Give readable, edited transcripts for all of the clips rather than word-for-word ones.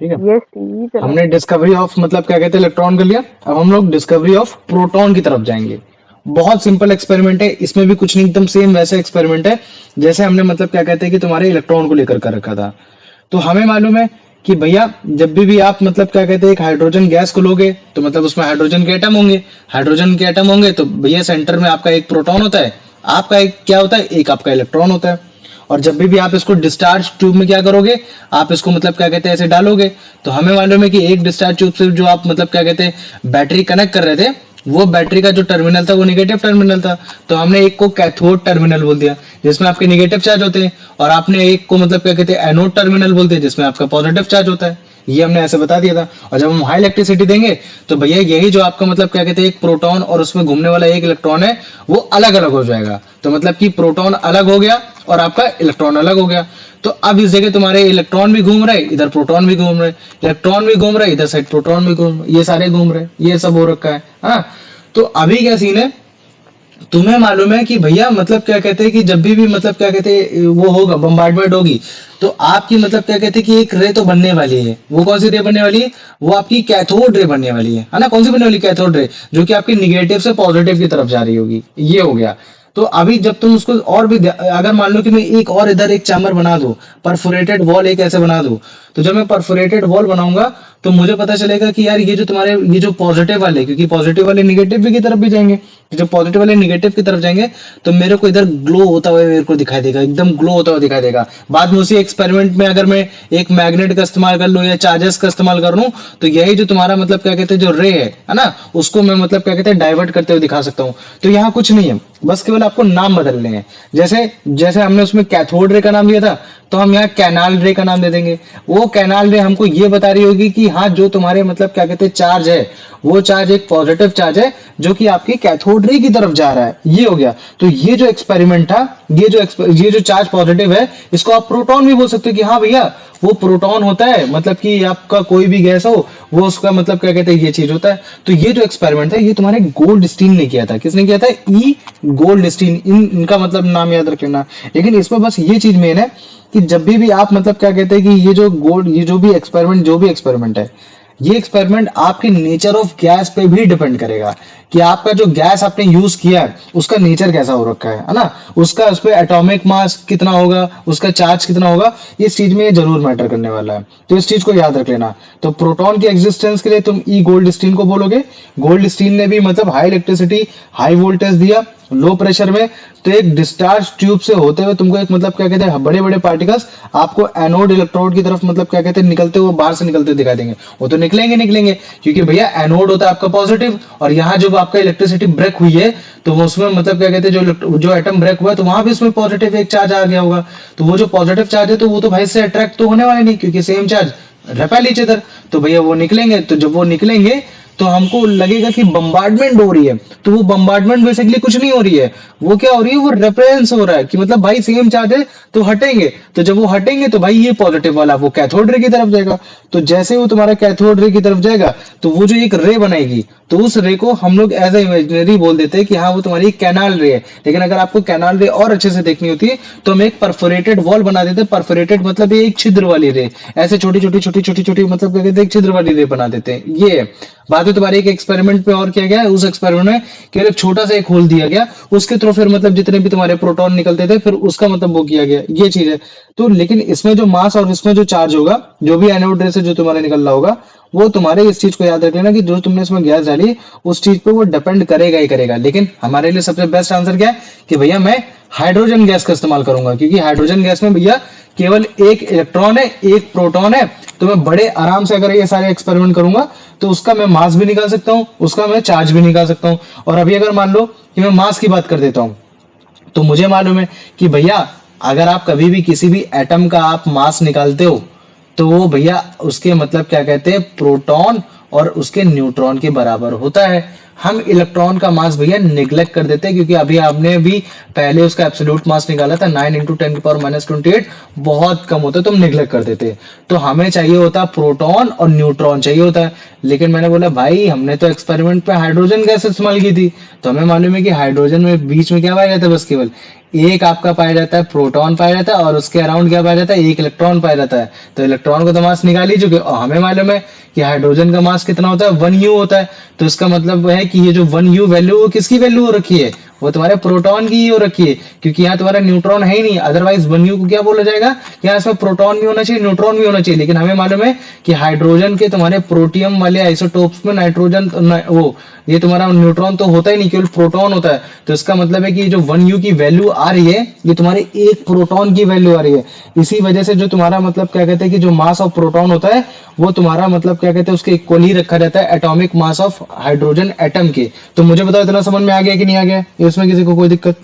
ठीक है। Yes TV चला। हमने डिस्कवरी ऑफ मतलब क्या कहते हैं इलेक्ट्रॉन कर लिया, अब हम लोग डिस्कवरी ऑफ प्रोटॉन की तरफ जाएंगे। बहुत सिंपल एक्सपेरिमेंट है, इसमें भी कुछ नहीं, एकदम सेम वैसा एक्सपेरिमेंट है जैसे हमने मतलब क्या कहते हैं कि तुम्हारे इलेक्ट्रॉन को लेकर कर रखा था। तो हमें मालूम है कि भैया जब भी आप मतलब क्या कहते हैं एक हाइड्रोजन गैस को लोगे तो मतलब उसमें हाइड्रोजन के एटम होंगे, हाइड्रोजन के एटम होंगे तो भैया सेंटर में आपका एक प्रोटॉन होता है, आपका एक क्या होता है, एक आपका इलेक्ट्रॉन होता है। और जब भी आप इसको डिस्चार्ज ट्यूब में क्या करोगे, आप इसको मतलब क्या कहते हैं ऐसे डालोगे। तो हमें मालूम है कि एक डिस्चार्ज ट्यूब से जो आप मतलब क्या कहते हैं बैटरी कनेक्ट कर रहे थे, वो बैटरी का जो टर्मिनल था वो निगेटिव टर्मिनल था, तो हमने एक को कैथोड टर्मिनल बोल दिया जिसमें आपके निगेटिव चार्ज होते हैं, और आपने एक को मतलब क्या कहते हैं एनोड टर्मिनल बोलते हैं जिसमें आपका पॉजिटिव चार्ज होता है। ये हमने ऐसे बता दिया था। और जब हम हाई इलेक्ट्रिसिटी देंगे तो भैया यही जो आपका मतलब क्या कहते हैं एक प्रोटॉन और उसमें घूमने वाला एक इलेक्ट्रॉन है वो अलग अलग हो जाएगा। तो मतलब कि प्रोटॉन अलग हो गया और आपका इलेक्ट्रॉन अलग हो गया। तो अब इस जगह तुम्हारे इलेक्ट्रॉन भी घूम रहे, इधर प्रोटॉन भी घूम रहे, इलेक्ट्रॉन भी घूम रहे, इधर साइड प्रोटॉन भी घूम रहे, ये सारे घूम रहे, ये सब हो रखा है। हाँ, तो अभी क्या सीन है, तुम्हें मालूम है कि भैया मतलब क्या कहते हैं कि जब भी मतलब क्या कहते हैं वो होगा बम्बार्डमेंट होगी तो आपकी मतलब क्या कहते हैं कि एक रे तो बनने वाली है। वो कौन सी रे बनने वाली है, वो आपकी कैथोड रे बनने वाली है ना। कौन सी बनने वाली, कैथोड रे, जो कि आपकी निगेटिव से पॉजिटिव की तरफ जा रही होगी। ये हो गया। तो अभी जब तुम उसको और भी अगर मान लो कि मैं एक और इधर एक चैम्बर बना दूं, परफोरेटेड वॉल एक ऐसे बना दूं, तो जब मैं परफोरेटेड वॉल बनाऊंगा तो मुझे पता चलेगा कि यार ये जो तुम्हारे ये जो पॉजिटिव वाले, क्योंकि पॉजिटिव वाले निगेटिव की तरफ भी जाएंगे, जब पॉजिटिव वाले निगेटिव की तरफ जाएंगे तो मेरे को इधर ग्लो होता हुआ मेरे को दिखाई देगा, एकदम ग्लो होता हुआ दिखाई देगा। बाद में उसी एक्सपेरिमेंट में अगर मैं एक मैग्नेट का इस्तेमाल कर लूं या चार्जेस का इस्तेमाल कर लूं तो यही जो तुम्हारा मतलब क्या कहते हैं जो रे है ना, उसको मैं मतलब क्या कहते हैं डाइवर्ट करते हुए दिखा सकता हूँ। तो यहाँ कुछ नहीं है, बस केवल आपको नाम बदलने हैं। जैसे जैसे हमने उसमें कैथोड रे का नाम दिया था तो हम यहाँ कैनाल रे का नाम दे देंगे। वो कैनाल रे हमको ये बता रही होगी कि हाँ जो तुम्हारे मतलब क्या कहते हैं चार्ज है वो चार्ज एक पॉजिटिव चार्ज है जो कि आपकी कैथोड रे की तरफ जा रहा है। ये हो गया। तो ये जो एक्सपेरिमेंट था, ये जो चार्ज पॉजिटिव है इसको आप प्रोटॉन भी बोल सकते हो कि हाँ भैया वो प्रोटॉन होता है, मतलब कि आपका कोई भी गैस हो वो उसका मतलब क्या कहते हैं ये चीज होता है। तो ये जो एक्सपेरिमेंट था ये तुम्हारे गोल्डस्टीन ने किया था। किसने किया था, ई गोल्डस्टीन। इनका मतलब नाम याद रख लेना। लेकिन इसमें बस ये चीज मेन है कि जब भी आप मतलब क्या कहते हैं कि ये जो भी एक्सपेरिमेंट है, ये एक्सपेरिमेंट आपके नेचर ऑफ गैस पे भी डिपेंड करेगा कि आपका जो गैस आपने यूज किया है उसका नेचर कैसा हो रखा है ना, उसका उस पर एटॉमिक मास कितना होगा, उसका चार्ज कितना होगा, इस चीज में ये जरूर मैटर करने वाला है। तो इस चीज को याद रख लेना। तो प्रोटॉन की एग्जिस्टेंस के लिए तुम ई गोल्डस्टीन को बोलोगे। गोल्डस्टीन ने भी मतलब हाई इलेक्ट्रिसिटी हाई वोल्टेज दिया लो प्रेशर में, तो एक डिस्चार्ज ट्यूब से होते हुए तुमको एक मतलब क्या कहते हैं बड़े बड़े पार्टिकल्स आपको एनोड इलेक्ट्रोड की तरफ मतलब क्या कहते हैं निकलते हुए बाहर से निकलते दिखाई देंगे। वो तो निकलेंगे क्योंकि भैया एनोड होता है आपका पॉजिटिव, और यहाँ जब आपका इलेक्ट्रिसिटी ब्रेक हुई है तो वो उसमें मतलब क्या कहते हैं जो एटम ब्रेक हुआ है तो वहां भी उसमें पॉजिटिव एक चार्ज आ गया होगा। तो वो जो पॉजिटिव चार्ज है तो वो तो भाई से अट्रैक्ट तो होने वाले नहीं क्योंकि same charge repel each other. तो भैया वो निकलेंगे, तो जब वो निकलेंगे तो हमको लगेगा कि बम्बार्डमेंट हो रही है। तो वो बम्बार्डमेंट बेसिकली कुछ नहीं हो रही है, वो क्या हो रही है, वो रेफरेंस हो रहा है कि मतलब भाई सेम चार्ज है तो हटेंगे। तो जब वो हटेंगे तो भाई ये पॉजिटिव वाला वो कैथोड रे की तरफ जाएगा। तो जैसे वो तुम्हारा कैथोड रे की तरफ जाएगा तो वो जो एक रे बनाएगी तो उस रे को हम लोग एज ए इमेजिनरी बोल देते हैं कि हाँ वो तुम्हारी कैनाल रे है। लेकिन अगर आपको कैनाल रे और अच्छे से देखनी होती है तो हम एक परफोरेटेड वॉल बना देते हैं। परफोरेटेड मतलब ये एक छिद्र वाली रे, ऐसे छोटी छोटी मतलब क्या कहते हैं छिद्र वाली रे बना देते हैं। ये है। बाद में तुम्हारे एक एक्सपेरिमेंट पे और किया गया, उस एक्सपेरिमेंट में केवल एक छोटा सा एक होल दिया गया, उसके थ्रू फिर मतलब जितने भी तुम्हारे प्रोटॉन निकलते थे फिर उसका मतलब वो किया गया। ये चीज है। तो लेकिन इसमें जो मास और इसमें जो चार्ज होगा, जो भी एनोड रे से जो तुम्हारे निकल रहा होगा, वो तुम्हारे इस चीज को याद रख लेना कि जो तुमने इसमें गैस डाली उस चीज पे वो डिपेंड करेगा ही करेगा। लेकिन हमारे लिए सबसे बेस्ट आंसर क्या है कि भैया मैं हाइड्रोजन गैस का इस्तेमाल करूंगा, क्योंकि हाइड्रोजन गैस में भैया केवल एक इलेक्ट्रॉन है एक प्रोटॉन है। तो मैं बड़े आराम से अगर ये सारे एक्सपेरिमेंट करूंगा तो उसका मैं मास भी निकाल सकता हूँ, उसका मैं चार्ज भी निकाल सकता हूँ। और अभी अगर मान लो कि मैं मास की बात कर देता हूँ तो मुझे मालूम है कि भैया अगर आप कभी भी किसी भी एटम का आप मास निकालते हो तो वो भैया उसके मतलब क्या कहते हैं प्रोटॉन और उसके न्यूट्रॉन के बराबर होता है। हम इलेक्ट्रॉन का मास भैया निग्लेक्ट कर देते हैं, क्योंकि अभी आपने भी पहले उसका एब्सोल्यूट मास निकाला था 9 इंटू 10⁻⁻28, बहुत कम होता है तो हम निग्लेक्ट कर देते हैं। तो हमें चाहिए होता प्रोटॉन और न्यूट्रॉन चाहिए होता है। लेकिन मैंने बोला भाई हमने तो एक्सपेरिमेंट पे हाइड्रोजन गैस इस्तेमाल की थी, तो हमें मालूम है कि हाइड्रोजन में बीच में क्या पाया जाता है, बस केवल एक आपका पाया जाता है प्रोटॉन पाया जाता है, और उसके अराउंड क्या पाया जाता है, एक इलेक्ट्रॉन पाया जाता है। तो इलेक्ट्रॉन को तो मास निकाल ही चुके, और हमें मालूम है कि हाइड्रोजन का मास कितना होता है, 1u होता है। तो इसका मतलब है कि ये जो 1u वैल्यू, वो किसकी वैल्यू हो रखी है, वो तुम्हारे प्रोटॉन की ही हो रखी है, क्योंकि यहाँ तुम्हारा न्यूट्रॉन है ही नहीं। अदरवाइज 1u को क्या बोला जाएगा, कि यहाँ इसमें प्रोटॉन भी होना चाहिए, न्यूट्रॉन भी होना चाहिए। लेकिन हमें मालूम है कि हाइड्रोजन के तुम्हारे प्रोटियम वाले आइसोटोप्स में नाइट्रोजन वो ये तुम्हारा न्यूट्रॉन तो होता ही नहीं, केवल प्रोटॉन होता है। तो इसका मतलब है कि जो 1u की वैल्यू आ रही है, ये तुम्हारे एक प्रोटॉन की वैल्यू आ रही है। इसी वजह से जो तुम्हारा मतलब क्या कहते हैं कि जो मास ऑफ प्रोटॉन होता है, वो तुम्हारा मतलब क्या कहते हैं उसके इक्वल ही रखा रहता है atomic mass of hydrogen atom के। तो मुझे बताओ इतना समझ में आ गया कि नहीं आ गया, इसमें किसी को कोई दिक्कत?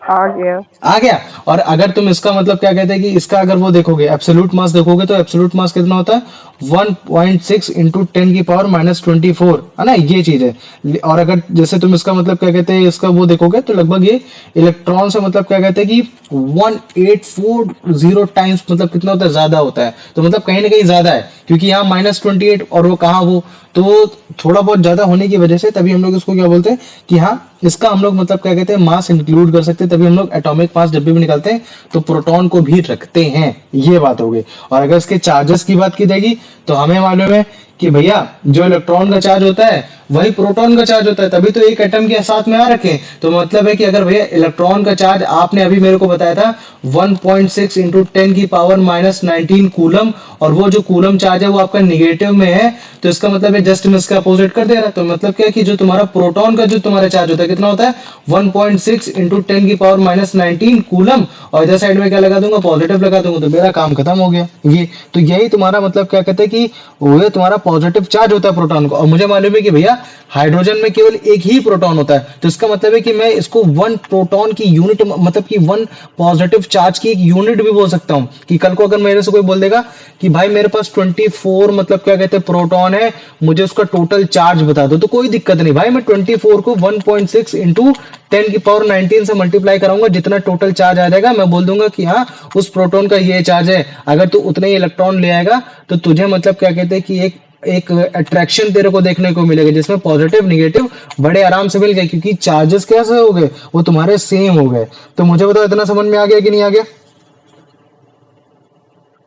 आ गया। आ गया। और अगर तुम इसका मतलब क्या कहते हैं कि इसका अगर वो देखोगे एब्सोल्यूट मास देखोगे, तो एब्सोल्यूट मास कितना होता है, 1.6 इंटू 10⁻⁻24 है ना, ये चीज है। और अगर जैसे तुम इसका मतलब क्या कहते हैं इसका वो देखोगे, तो लगभग ये इलेक्ट्रॉन से मतलब क्या कहते हैं कि 1840 टाइम्स मतलब कितना होता है, ज्यादा होता है। तो मतलब कहीं ना कहीं ज्यादा है, क्योंकि यहाँ -28 और वो कहाँ वो, तो थोड़ा बहुत ज्यादा होने की वजह से तभी हम लोग इसको क्या बोलते हैं कि हाँ इसका हम लोग मतलब क्या कहते हैं मास इंक्लूड कर सकते हैं। तभी हम लोग एटॉमिक मास जब भी निकालते हैं तो प्रोटॉन को भी रखते हैं, ये बात हो गई। और अगर इसके चार्जेस की बात की जाएगी, तो हमें मालूम है कि भैया जो इलेक्ट्रॉन का चार्ज होता है वही प्रोटॉन का चार्ज होता है, तभी तो एक एटम के साथ में आ रखे। तो मतलब है कि अगर भैया इलेक्ट्रॉन का चार्ज आपने अभी मेरे को बताया था 1.6 इंटू 10⁻⁻19 कूलम, और वो जो कूलम चार्ज है वो आपका निगेटिव में है, तो इसका मतलब है जस्ट इसका अपोजिट कर दे रहा है। तो मतलब क्या है कि जो तुम्हारा प्रोटॉन का जो तुम्हारा चार्ज होता है कितना होता है, 1.6 इंटू 10⁻⁻19 कूलम, और इधर साइड में क्या लगा दूंगा, पॉजिटिव लगा दूंगा, तो मेरा काम खत्म हो गया। ये तो यही तुम्हारा मतलब क्या कहते हैं कि वो तुम्हारा पॉजिटिव चार्ज होता है प्रोटॉन को। और मुझे मालूम है कि भैया हाइड्रोजन में केवल एक ही प्रोटॉन होता है, तो इसका मतलब है कि मैं इसको 1 प्रोटॉन की यूनिट मतलब कि 1 पॉजिटिव चार्ज की एक यूनिट भी बोल सकता हूं। कि कल को अगर मेरे से कोई बोल देगा कि भाई मेरे पास 24 मतलब क्या कहते हैं प्रोटॉन है, मुझे उसका टोटल चार्ज बता दो, तो कोई दिक्कत नहीं भाई, मैं 24 को 1.6 इंटू 10⁻19 से मल्टीप्लाई कराऊंगा, जितना टोटल चार्ज आ जाएगा मैं बोल दूंगा कि हाँ उस प्रोटॉन का ये चार्ज है। अगर तू उतने ही इलेक्ट्रॉन ले आएगा, तो तुझे मतलब क्या कहते हैं कि एक अट्रैक्शन तेरे को देखने को मिलेगा, जिसमें पॉजिटिव निगेटिव बड़े आराम से मिल गए, क्योंकि चार्जेस कैसे हो गए, वो तुम्हारे सेम हो गए। तो मुझे बताओ इतना समझ में आ गया कि नहीं आ गया?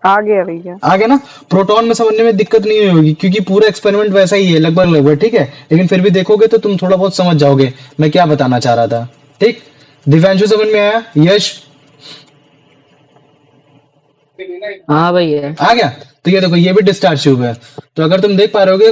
आ गया भैया। आ गया ना। प्रोटॉन में समझने में दिक्कत नहीं होगी, क्योंकि पूरा एक्सपेरिमेंट वैसा ही है लगभग लगभग, ठीक है। लेकिन फिर भी देखोगे तो तुम थोड़ा बहुत समझ जाओगे मैं क्या बताना चाह रहा था, ठीक। दिव्यांशु समझ में आया? यश हाँ भैया। आ गया। तो ये देखो ये भी डिस्चार्ज ट्यूब है। तो अगर तुम देख पा रहे होगे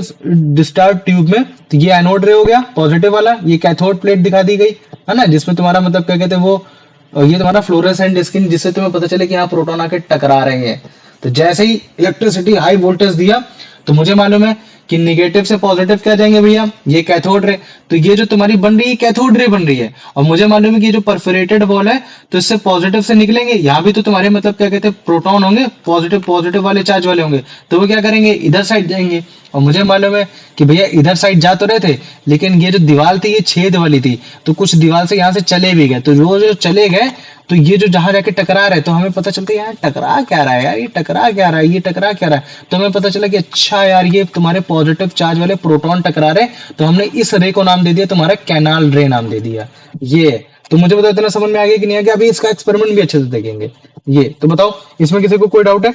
डिस्चार्ज ट्यूब में, तो ये एनोड रे हो गया पॉजिटिव वाला, ये कैथोड प्लेट दिखा दी गई है ना, जिसमें तुम्हारा मतलब क्या कहते हैं वो, और ये तुम्हारा फ्लोरेसेंट स्क्रीन, जिससे तुम्हें पता चले कि यहाँ प्रोटॉन आके टकरा रहे हैं। तो जैसे ही इलेक्ट्रिसिटी हाई वोल्टेज दिया, तो मुझे मालूम है कि निगेटिव से पॉजिटिव क्या जाएंगे भैया, ये कैथोड रे। तो ये जो तुम्हारी बन रही है कैथोड रे बन रही है, और मुझे मालूम है कि ये जो परफोरेटेड वॉल है, तो इससे पॉजिटिव से निकलेंगे, यहाँ भी तो तुम्हारे मतलब क्या कहते हैं प्रोटॉन होंगे, पॉजिटिव पॉजिटिव वाले चार्ज वाले होंगे, तो वो क्या करेंगे इधर साइड जाएंगे। और मुझे मालूम है कि भैया इधर साइड जा तो रहे थे, लेकिन ये जो दीवार थी ये छेद वाली थी, तो कुछ दीवार से यहाँ से चले भी गए, तो वो जो चले गए, तो ये जो जहां जाके टकरा रहे, तो हमें पता चलता है यार टकरा क्या रहा है, यार ये टकरा क्या रहा है, ये टकरा क्या रहा है। तो हमें पता चला कि अच्छा यार ये तुम्हारे पॉजिटिव चार्ज वाले प्रोटॉन टकरा रहे, तो हमने इस रे को नाम दे दिया तुम्हारा कैनाल रे नाम दे दिया। ये तो मुझे बताओ इतना समझ में आ गया कि नहीं आ गया? अभी इसका एक्सपेरिमेंट भी अच्छे से देखेंगे। ये तो बताओ इसमें किसी को कोई डाउट है?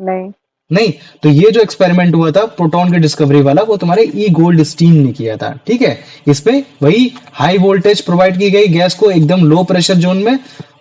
नहीं। नहीं। तो ये जो एक्सपेरिमेंट हुआ था प्रोटॉन की डिस्कवरी वाला, वो तुम्हारे ई गोल्डस्टीन ने किया था, ठीक है। इसपे वही हाई वोल्टेज प्रोवाइड की गई गैस को एकदम लो प्रेशर जोन में।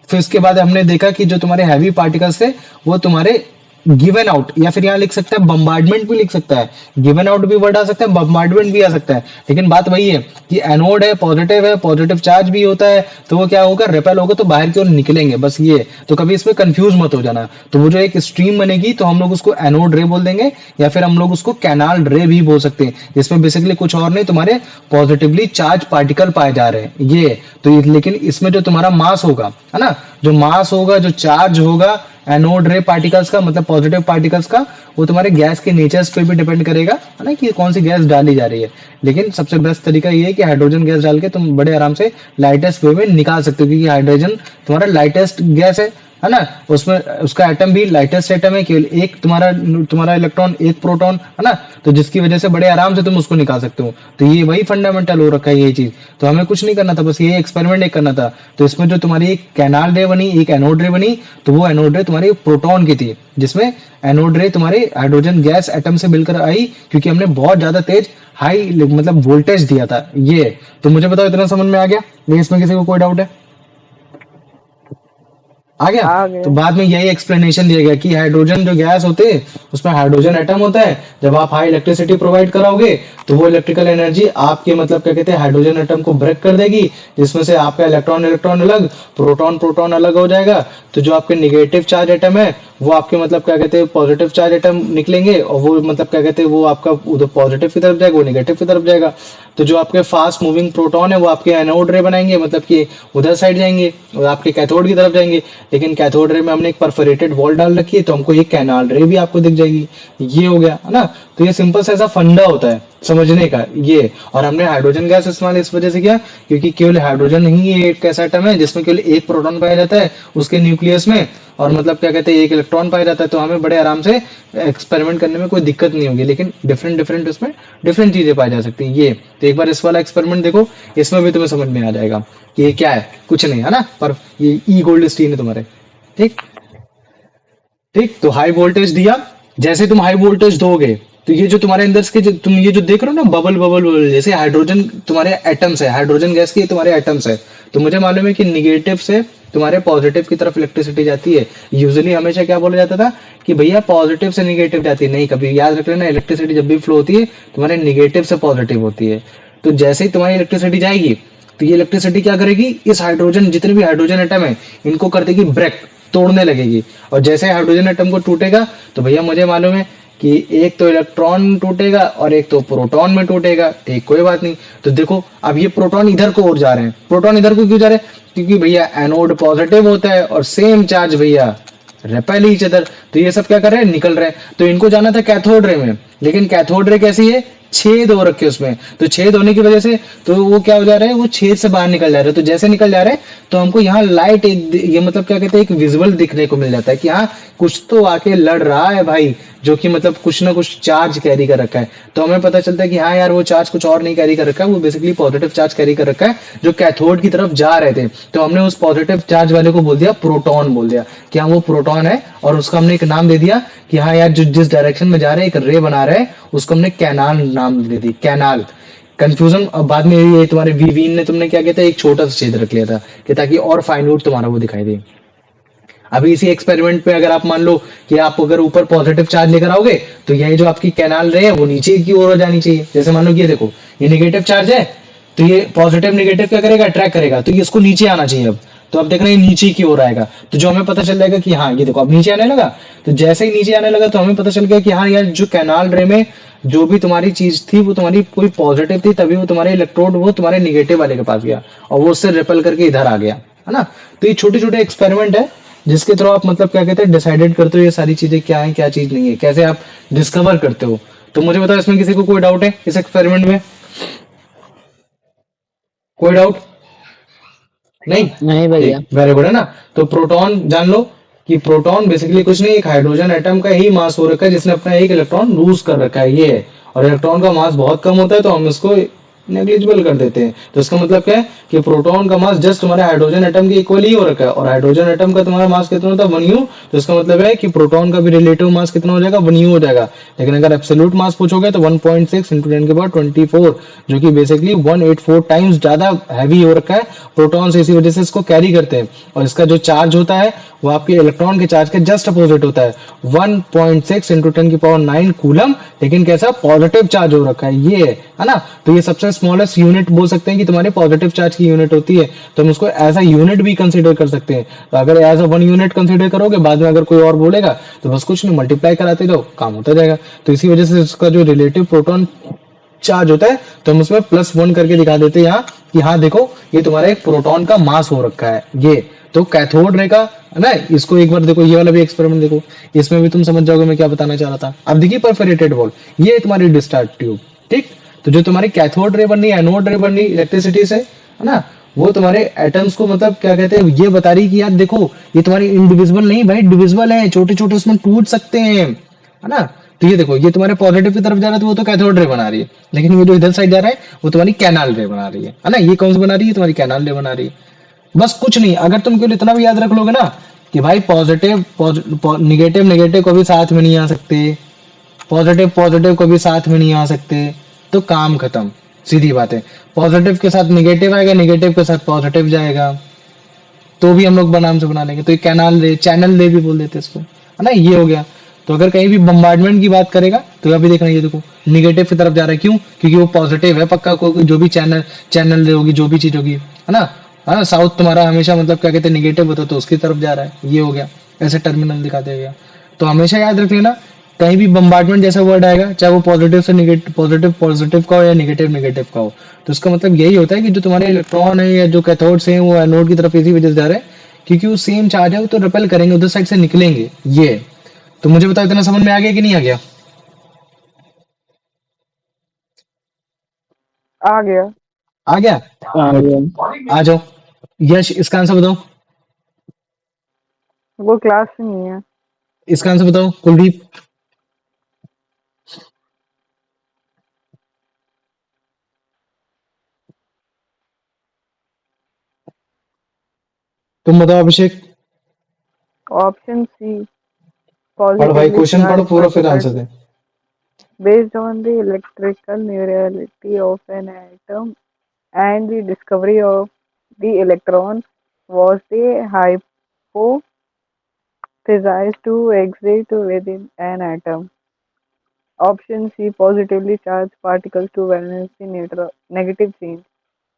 फिर उसके बाद हमने देखा कि जो तुम्हारे हैवी पार्टिकल्स थे वो तुम्हारे गिवन आउट, या फिर यहाँ लिख सकता है बम्बार्डमेंट भी लिख सकता है, गिवन आउट भी वर्ड आ सकता है, बम्बार्डमेंट भी आ सकता है। लेकिन बात वही है कि एनोड है, पॉजिटिव चार्ज भी होता है, तो वो क्या होगा, रिपेल होगा तो बाहर की ओर निकलेंगे, बस ये। तो कभी इसमें कंफ्यूज मत हो जाना। तो वो जो एक स्ट्रीम बनेगी, तो हम लोग उसको एनोड रे बोल देंगे, या फिर हम लोग उसको कैनाल रे भी बोल सकते हैं, जिसमें बेसिकली कुछ और नहीं, तुम्हारे पॉजिटिवली चार्ज पार्टिकल पाए जा रहे हैं ये। तो लेकिन इसमें जो तुम्हारा मास होगा है ना, जो मास होगा, जो चार्ज होगा एनोड रे पार्टिकल्स का, मतलब पॉजिटिव पार्टिकल्स का, वो तुम्हारे गैस के नेचर्स पे भी डिपेंड करेगा, है ना, कि कौन सी गैस डाली जा रही है। लेकिन सबसे बेस्ट तरीका ये है कि हाइड्रोजन गैस डाल के तुम बड़े आराम से लाइटेस्ट वे में निकाल सकते हो, क्योंकि हाइड्रोजन तुम्हारा लाइटेस्ट गैस है ना, उसमें उसका एटम भी लाइटेस्ट एटम है, केवल एक तुम्हारा तुम्हारा इलेक्ट्रॉन एक प्रोटॉन, है ना, तो जिसकी वजह से बड़े आराम से तुम उसको निकाल सकते हो। तो ये वही फंडामेंटल हो रखा है ये चीज। तो हमें कुछ नहीं करना था, बस ये एक्सपेरिमेंट एक करना था। तो इसमें जो तुम्हारी एक कैनाल रे बनी, एक एनोड रे बनी, तो वो एनोड रे तुम्हारी प्रोटॉन की थी, जिसमें एनोड रे तुम्हारे हाइड्रोजन गैस एटम से मिलकर आई, क्योंकि हमने बहुत ज्यादा तेज हाई मतलब वोल्टेज दिया था ये। तो मुझे बताओ इतना समझ में आ गया? ये इसमें किसी को कोई डाउट है? आ गया? आ गया। तो बाद में यही एक्सप्लेनेशन दिया गया कि हाइड्रोजन जो गैस होते हैं उसमें हाइड्रोजन एटम होता है। जब आप हाई इलेक्ट्रिसिटी प्रोवाइड कराओगे तो वो इलेक्ट्रिकल एनर्जी आपके मतलब क्या कहते हैं हाइड्रोजन एटम को ब्रेक कर देगी, जिसमें से आपका इलेक्ट्रॉन इलेक्ट्रॉन अलग, प्रोटॉन प्रोटॉन अलग हो जाएगा। तो जो आपके निगेटिव चार्ज एटम है वो आपके मतलब क्या कहते हैं पॉजिटिव चार्ज एटम निकलेंगे, और वो मतलब क्या कहते हैं वो आपका उधर पॉजिटिव की तरफ जाएगा, वो निगेटिव की तरफ जाएगा। तो जो आपके फास्ट मूविंग प्रोटॉन है वो आपके एनोड रे बनाएंगे, मतलब कि उधर साइड जाएंगे और आपके कैथोड की तरफ जाएंगे। लेकिन कैथोड रे में हमने एक परफोरेटेड वॉल डाल रखी है, तो हमको एक कैनाल रे भी आपको दिख जाएगी। ये हो गया, है ना। तो ये सिंपल सा ऐसा फंडा होता है समझने का ये। और हमने हाइड्रोजन गैस इस्तेमाल इस वजह से किया क्योंकि केवल हाइड्रोजन ही एक ऐसा एटम है जिसमें केवल एक प्रोटॉन पाया जाता है उसके न्यूक्लियस में, और मतलब क्या कहते हैं एक इलेक्ट्रॉन पाया जाता है। तो हमें बड़े आराम से एक्सपेरिमेंट करने में कोई दिक्कत नहीं होगी। लेकिन डिफरेंट डिफरेंट उसमें डिफरेंट चीजें पाई जा सकती हैं। ये तो एक बार इस वाला एक्सपेरिमेंट देखो, इसमें भी तुम्हें समझ में आ जाएगा कि ये क्या है, कुछ नहीं है ना, पर ये ई गोल्ड स्टीन है तुम्हारे। ठीक ठीक। तो हाई वोल्टेज दिया, जैसे तुम हाई वोल्टेज दोगे तो ये जो तुम्हारे अंदर के जो तुम ये जो देख रहे हो ना बबल बबल बबल, जैसे हाइड्रोजन तुम्हारे एटम्स है, हाइड्रोजन गैस के तुम्हारे एटम्स है। तो मुझे मालूम है कि निगेटिव से तुम्हारे पॉजिटिव की तरफ इलेक्ट्रिसिटी जाती है। यूजुअली हमेशा क्या बोला जाता था कि भैया पॉजिटिव से निगेटिव जाती है, नहीं, कभी याद रख लेना इलेक्ट्रिसिटी जब भी फ्लो होती है तुम्हारे निगेटिव से पॉजिटिव होती है। तो जैसे ही तुम्हारी इलेक्ट्रिसिटी जाएगी तो ये इलेक्ट्रिसिटी क्या करेगी, इस हाइड्रोजन जितने भी हाइड्रोजन एटम है इनको कर देगी ब्रेक, तोड़ने लगेगी। और जैसे हाइड्रोजन एटम को टूटेगा तो भैया मुझे मालूम है कि एक तो इलेक्ट्रॉन टूटेगा और एक तो प्रोटॉन में टूटेगा। ठीक, कोई बात नहीं। तो देखो अब ये प्रोटॉन इधर को और जा रहे हैं। प्रोटॉन इधर को क्यों जा रहे हैं? क्योंकि भैया एनोड पॉजिटिव होता है और सेम चार्ज भैया रेपेल ईच अदर। तो ये सब क्या कर रहे हैं, निकल रहे हैं। तो इनको जाना था कैथोड रे में, लेकिन कैथोड रे कैसी है, छेद हो रखे उसमें। तो छेद होने की वजह से तो वो क्या हो जा रहा है, वो छेद से बाहर निकल जा रहा है। तो जैसे निकल जा रहे हैं तो हमको यहाँ लाइट एक ये मतलब क्या कहते हैं एक विजुअल दिखने को मिल जाता है कि हाँ कुछ तो आके लड़ रहा है भाई, जो कि मतलब कुछ ना कुछ चार्ज कैरी कर रखा है। तो हमें पता चलता है कि हाँ यार वो चार्ज कुछ और नहीं कैरी कर रखा है, वो बेसिकली पॉजिटिव चार्ज कैरी कर रखा है जो कैथोड की तरफ जा रहे थे। तो हमने उस पॉजिटिव चार्ज वाले को बोल दिया प्रोटॉन, बोल दिया कि हाँ वो प्रोटॉन है, और उसका हमने एक नाम दे दिया कि हाँ यार जो जिस डायरेक्शन में जा रहे हैं एक रे बना रहे हैं उसको हमने कैनाल नाम दे दी, कैनाल। कंफ्यूजन अब बाद में ये तुम्हारे वीवीन ने तुमने क्या किया था, एक छोटा सा छेद रख लिया था कि ताकि और फाइन्यूट तुम्हारा वो दिखाई दे। अभी इसी एक्सपेरिमेंट पे अगर आप मान लो कि आप अगर ऊपर पॉजिटिव चार्ज लेकर आओगे तो यही जो आपकी कैनाल रे है वो नीचे की ओर जानी चाहिए। जैसे मान लो कि ये देखो ये निगेटिव चार्ज है, तो ये पॉजिटिव निगेटिव क्या करेगा, अट्रैक्ट करेगा। तो ये इसको नीचे आना चाहिए अब। तो अब देख रहे हैं नीचे की ओर आएगा, तो जो हमें पता चल जाएगा कि हाँ ये देखो अब नीचे आने लगा। तो जैसे ही नीचे आने लगा तो हमें पता चल गया कि हाँ यार जो कैनाल रे में जो भी तुम्हारी चीज थी वो तुम्हारी कोई पॉजिटिव थी, तभी वो तुम्हारे इलेक्ट्रोड वो तुम्हारे निगेटिव वाले के पास गया और वो उससे रिपेल करके इधर आ गया, है ना। तो ये छोटे छोटे एक्सपेरिमेंट है जिसके थ्रू आप मतलब क्या कहते हैं डिसाइडेड करते हो ये सारी चीजें क्या है क्या चीज नहीं है, कैसे आप डिस्कवर करते हो। तो मुझे बताओ इसमें किसी को कोई डाउट है इस एक्सपेरिमेंट में? कोई डाउट नहीं? नहीं भैया। वेरी गुड, है ना। तो प्रोटॉन जान लो कि प्रोटॉन बेसिकली कुछ नहीं, एक हाइड्रोजन एटम का ही मास हो रखा है जिसने अपना एक इलेक्ट्रॉन लूज कर रखा है, ये है। और इलेक्ट्रॉन का मास बहुत कम होता है तो हम इसको नेग्लिजिबल कर देते हैं। तो इसका मतलब क्या है कि प्रोटॉन का मास जस्ट तुम्हारे हाइड्रोजन एटम के इक्वल ही हो रखा है, और हाइड्रोजन एटम का तुम्हारा मास कितना होता है 1u। तो इसका मतलब है कि प्रोटॉन का भी रिलेटिव मास कितना हो जाएगा 1u हो जाएगा। लेकिन अगर एब्सोल्यूट मास पूछोगे तो 1.6 × 10⁻24 जो कि बेसिकली 184 टाइम्स ज्यादा हैवी हो रखा है प्रोटॉन से, इसी वजह से इसको कैरी करते हैं। और इसका जो चार्ज होता है वो आपके इलेक्ट्रॉन के चार्ज के जस्ट अपोजिट होता है, 1.6 × 10⁹ कूलम, लेकिन कैसा पॉजिटिव चार्ज हो रखा है, ये है ना। तो ये सबसे स्मॉलेस्ट यूनिट बोल सकते हैं कि तुम्हारी पॉजिटिव चार्ज की यूनिट होती है, तो हम उसको एज अ यूनिट भी कंसीडर कर सकते हैं। तो अगर एज अ 1 यूनिट कंसीडर करोगे, बाद में अगर कोई और बोलेगा तो बस कुछ नहीं, मल्टीप्लाई कराते जाओ, काम होता जाएगा। तो इसी वजह से इसका जो रिलेटिव प्रोटॉन चार्ज होता है तो हम उसमें +1 करके दिखा देते हैं यहाँ कि हाँ देखो ये तुम्हारा एक प्रोटॉन का मास हो रखा है ये। तो कैथोड रे का है ना, इसको एक बार देखो, ये वाला भी एक्सपेरिमेंट देखो, इसमें भी तुम समझ जाओगे मैं क्या बताना चाह रहा था। अब देखिए परफोरेटेड बॉल, ये है तुम्हारी डिस्चार्ज ट्यूब, ठीक। तो जो तुम्हारी कैथोड रे बन रही है, एनोड रे बन रही इलेक्ट्रिसिटी से, है ना, वो तुम्हारे एटम्स को मतलब क्या कहते हैं, ये बता रही कि यार देखो ये तुम्हारी इंडिविजुअल नहीं भाई, डिविजिबल है, छोटे छोटे उसमें टूट सकते हैं, है ना। तो ये देखो ये तुम्हारे पॉजिटिव की तरफ जा रहा है तो वो तो कैथोड रे बना रही है, लेकिन ये जो इधर साइड जा रहा है वो तुम्हारी कैनाल रे बना रही है ना। ये कौन सी बना रही है, तुम्हारी कैनाल रे बना रही है। बस कुछ नहीं, अगर तुम केवल इतना भी याद रख लोगे ना कि भाई पॉजिटिव निगेटिव निगेटिव कभी साथ में नहीं आ सकते, पॉजिटिव पॉजिटिव कभी साथ में नहीं आ सकते, तो काम खत्म, सीधी बात है। पॉजिटिव के साथ निगेटिव आएगा, निगेटिव के साथ पॉजिटिव जाएगा, तो भी हम लोग बनाम से बना लेंगे। तो ये कैनाल रे, चैनल रे भी बोल देते हैं इसको, है ना। ये हो गया। तो अगर कहीं भी बम्बार्डमेंट की बात करेगा तो यहाँ भी देखना, ये देखो निगेटिव की तरफ जा रहा है, क्यों, क्योंकि वो पॉजिटिव है पक्का, को जो भी चैनल चैनल रे होगी, जो भी चीज होगी, है ना। हाँ, साउथ तुम्हारा हमेशा मतलब क्या कहते हैं निगेटिव होता है तो उसकी तरफ जा रहा है, ये हो गया। ऐसे टर्मिनल दिखाते गया। तो हमेशा याद रख लेना, कहीं भी बम्बार्डमेंट जैसा वर्ड आएगा, चाहे वो पॉजिटिव से निगेटिव, पॉजिटिव पॉजिटिव का हो या निगेटिव निगेटिव का हो, तो उसका मतलब यही होता है कि जो तुम्हारे इलेक्ट्रॉन है या जो कैथोड से हैं वो एनोड की तरफ इसी वजह से जा रहे हैं क्योंकि वो सेम चार्ज है, वो तो रिपेल करेंगे, उधर साइड से निकलेंगे, ये है। तो मुझे बताओ इतना समझ में आ गया कि नहीं आ गया? आ गया। आ गया। आ गुड। गया। आ जाओ। यश, इसका आंसर बताओ। वो क्लास में नहीं है। इसका आंसर बताओ कुलदीप। तुम बताओ अभिषेक। ऑप्शन सी, पढ़ भाई, positively क्वेश्चन पढ़ो charged पूरा फिर particles. Answer they. Based on the electrical neurality of an atom and the discovery of the electron, was the hypothesized to exist within an atom. Option C, positively charged particles to valency neutral negative change.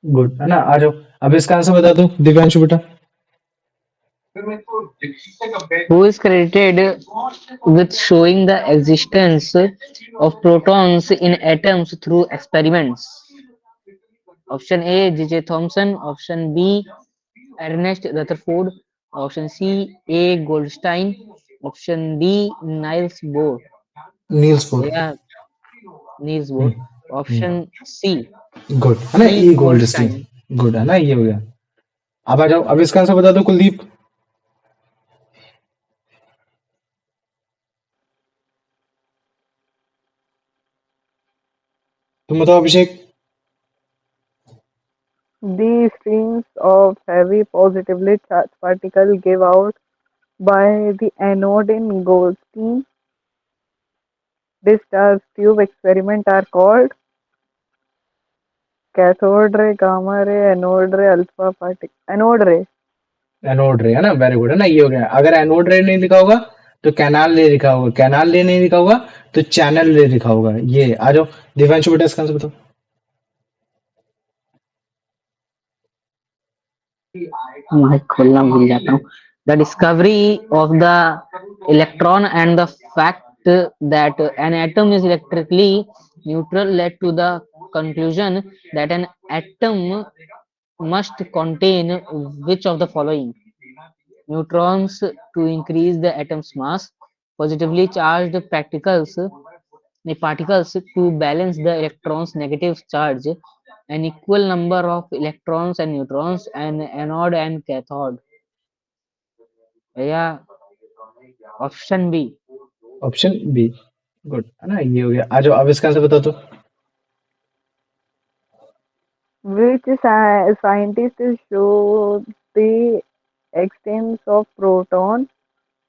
Good, है ना। आ जाओ। अब इसका answer बता दो दिव्यांशु बेटा। Who is credited with showing the existence of protons in atoms through experiments? Option A, J.J. Thomson. Option B, Ernest Rutherford. Option C, A. Goldstein. Option D, Niels Bohr. Niels Bohr. Yeah, Niels Bohr. Option C, good, है ना, E. ई gold Stein. Goldstein. Good, है ना, ये हो गया। अब आ जाओ, अब इसका आंसर बता दो कुलदीप। तुम बताओ अभिषेक। These streams of heavy positively charged particles give out by the anode in Goldstein discharge tube experiment are called cathode ray, gamma ray, anode ray, alpha particle. Anode ray. Anode रे, है ना, very good, है ना, ये हो गया। अगर anode रे नहीं लिखा होगा तो कैनाल रे लिखा होगा, कैनाल रे नहीं लिखा होगा तो चैनल रे लिखा होगा, ये। आ जाओ दिव्यांशु बेटा, इसका आंसर बताओ। मैं खोलना भूल जाता हूँ. The discovery of the electron and the fact that an atom is electrically neutral led to the conclusion that an atom must contain which of the following: neutrons to increase the atom's mass, positively charged particles to balance the electron's negative charge, an equal number of electrons and neutrons, and anode and cathode. Yeah, option B. Option B. Good, है ना, ये हो गया। आ जाओ, अब इसका answer बताओ तो। Which scientists show the existence of proton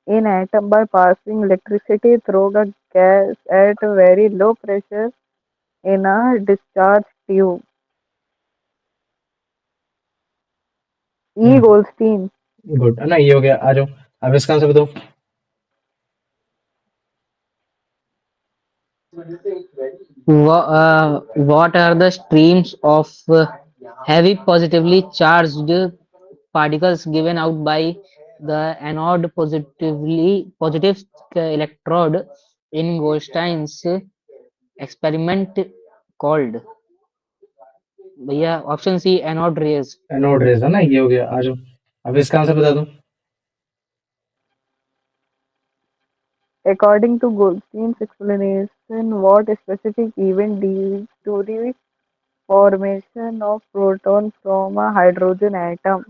in atom by passing electricity through a gas at very low pressure in a discharge tube. E. Goldstein. Good, है ना, ये हो गया। आ जाओ, अब इसका आंसर बताओ। What are the streams of heavy positively charged particles given out by the anode positive electrode in Goldstein's experiment called? भैया option C anode rays. Anode rays है ना, ये हो गया. आ जाओ, अब इसका आंसर बता दो. According to Goldstein's explanation, what specific event leads to the formation of proton from a hydrogen atom?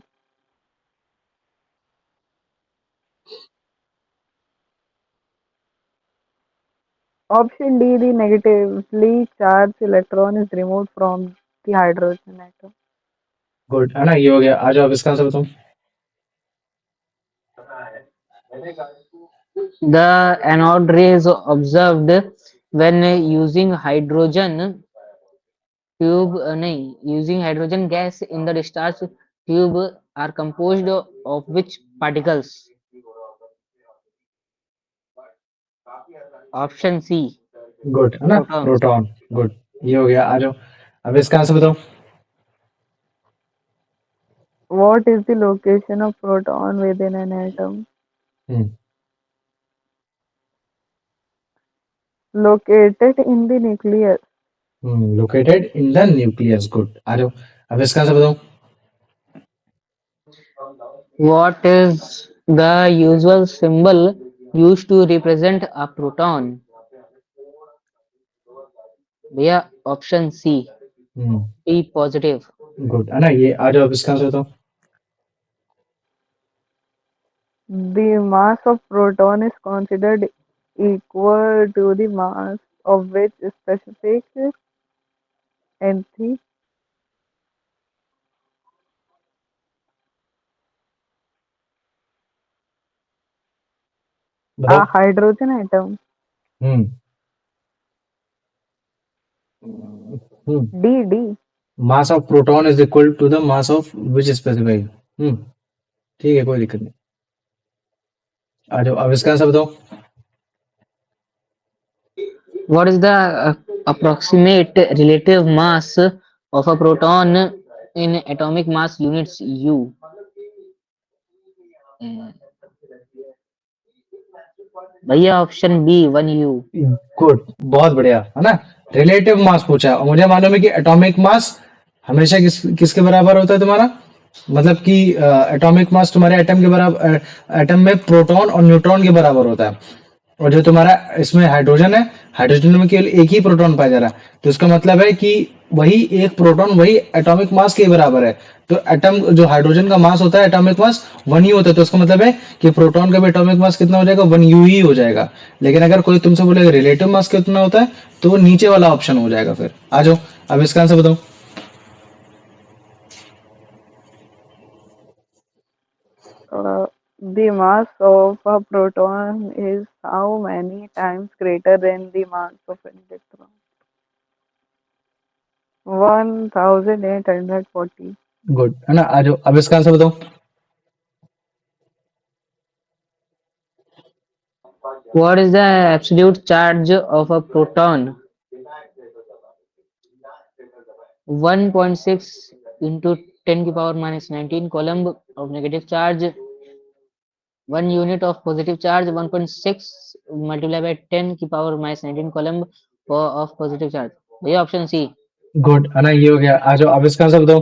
Option D, the negatively charged electron is removed from the hydrogen atom. Good है ना, ये हो गया. आ जाओ, अब इसका आंसर बताओ. The anode rays observed when using hydrogen tube नहीं using hydrogen gas in the discharge tube are composed of which particles? Option C good है ना, protons. प्रोटॉन. गुड, ये हो गया. आ जाओ, अब इसका आंसर बताओ. What is the location of proton within an atom? Hmm, Located in the nucleus. Located in the nucleus. Good. आ जाओ, अब इसका आंसर बताओ. What is the usual symbol used to represent a proton? भैया option C P positive. Good है ना, ये. आ जाओ, अब इसका आंसर बताओ. The mass of proton is considered equal to the mass of which specific entity? A बताओ. hydrogen atom. Hmm D. Mass of proton is equal to the mass of which specified. ठीक है, कोई दिक्कत नहीं. आ जाओ, अब इसका आंसर बताओ. What is the approximate relative mass of a proton in atomic mass units U? भैया ऑप्शन बी 1U. गुड, बहुत बढ़िया है ना. रिलेटिव मास पूछा है, और मुझे मालूम है कि एटॉमिक मास हमेशा किसके बराबर होता है तुम्हारा. मतलब कि एटॉमिक मास तुम्हारे एटम के बराबर, एटम में प्रोटॉन और न्यूट्रॉन के बराबर होता है. और जो तुम्हारा इसमें हाइड्रोजन है, हाइड्रोजन में केवल एक ही प्रोटॉन पाया जा रहा है. तो इसका मतलब है कि वही एक प्रोटॉन वही एटॉमिक मास के बराबर है. तो एटम जो हाइड्रोजन का मास होता है, एटॉमिक मास 1U होता है. तो इसका मतलब है कि प्रोटॉन का भी एटॉमिक मास कितना हो जाएगा, 1U ही हो जाएगा. लेकिन अगर कोई तुमसे बोलेगा रिलेटिव मास कितना होता है, तो वो नीचे वाला ऑप्शन हो जाएगा. फिर आ जाओ, अब इसका आंसर बताओ. The mass of a proton is how many times greater than the mass of an electron? 1840. Good है ना. आ जाओ, अब इसका आंसर बताओ. What is the absolute charge of a proton? 1.6 into 10 to the power minus 19 coulomb of negative charge. 1 unit of positive charge 1.6 multiplied by 10 to the power minus 19 coulomb of positive charge. भैया option सी. Good है ना, ये हो गया. आ जाओ, अब इसका answer बताओ.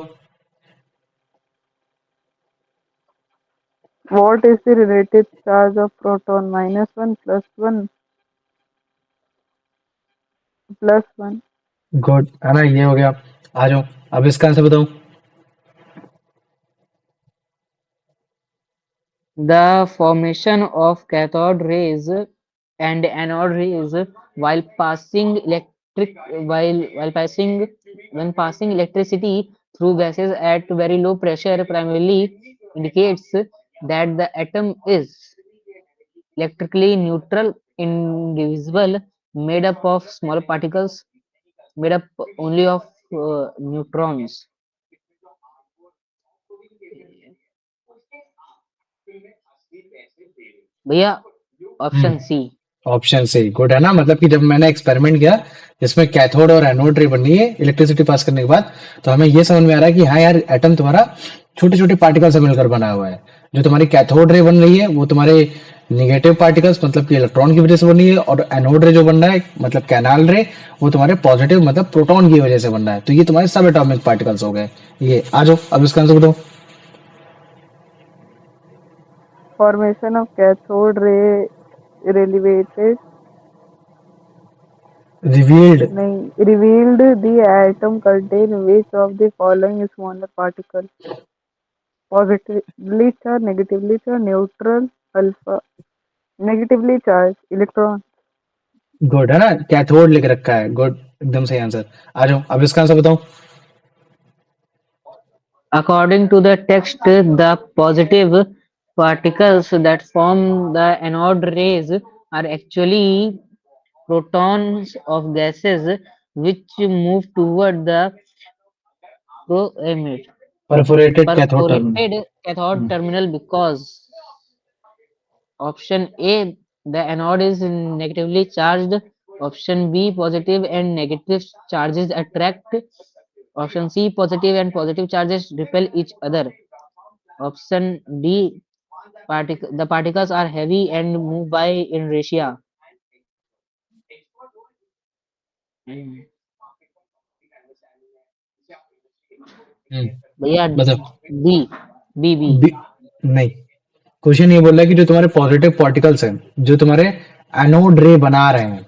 What is the relative charge of proton? -1 +1 +1. Good है ना, ये हो गया. आ जाओ, अब इसका आंसर बताओ. The formation of cathode rays and anode rays while passing when passing electricity through gases at very low pressure primarily indicates that the atom is electrically neutral, indivisible, made up of small particles, made up only of neutrons. भैया option C. Option से good है ना. मतलब कि जब मैंने experiment किया जिसमें कैथोड और एनोड रे बननी है इलेक्ट्रिसिटी पास करने के बाद, तो हमें ये समझ में आ रहा है कि हाँ यार, एटम तुम्हारा छोटे छोटे पार्टिकल से मिलकर बना हुआ है. जो तुम्हारी कैथोड रे बन रही है वो तुम्हारे नेगेटिव पार्टिकल्स मतलब कि इलेक्ट्रॉन की वजह से बनी है, और एनोड रे जो बन रहा है मतलब कैनाल रे, वो तुम्हारे पॉजिटिव मतलब प्रोटॉन की वजह से बन रहा है। तो ये तुम्हारे सब एटॉमिक पार्टिकल्स हो गए। ये आ जाओ अब इसका आंसर बताओ। Formation of cathode ray elevated revealed. नहीं revealed the atom contain which of the following smaller particle? Positively charged, negatively charged, neutral, alpha. Negatively charged electron. Good है ना, कैथोड लिख रखा है, गुड, एकदम सही आंसर। आ जाओ अब इसका आंसर बताओ। According to the text, the positive particles that form the anode rays are actually protons of gases which move toward the pro- perforated cathode terminal. perforated cathode terminal because option A, the anode is negatively charged. Option B, positive and negative charges attract. Option C, positive and positive charges repel each other. Option D, the particles are heavy and move by inertia. हम्म, भैया बताओ। B B B B, नहीं, question ये बोल रहा है कि जो तुम्हारे पॉजिटिव पार्टिकल्स हैं, जो तुम्हारे एनोड रे बना रहे हैं,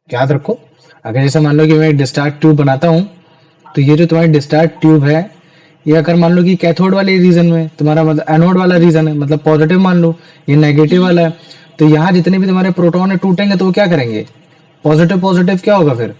याद रखो। अगर जैसे मान लो कि मैं एक डिस्चार्ज ट्यूब बनाता हूँ, तो ये जो तुम्हारी डिस्चार्ज ट्यूब है, ये अगर मान लो कि कैथोड वाले रीजन में तुम्हारा मतलब एनोड वाला रीजन है, मतलब पॉजिटिव मान लो, ये नेगेटिव वाला है, तो यहाँ जितने भी तुम्हारे प्रोटॉन है टूटेंगे तो वो क्या करेंगे, पॉजिटिव पॉजिटिव क्या होगा फिर,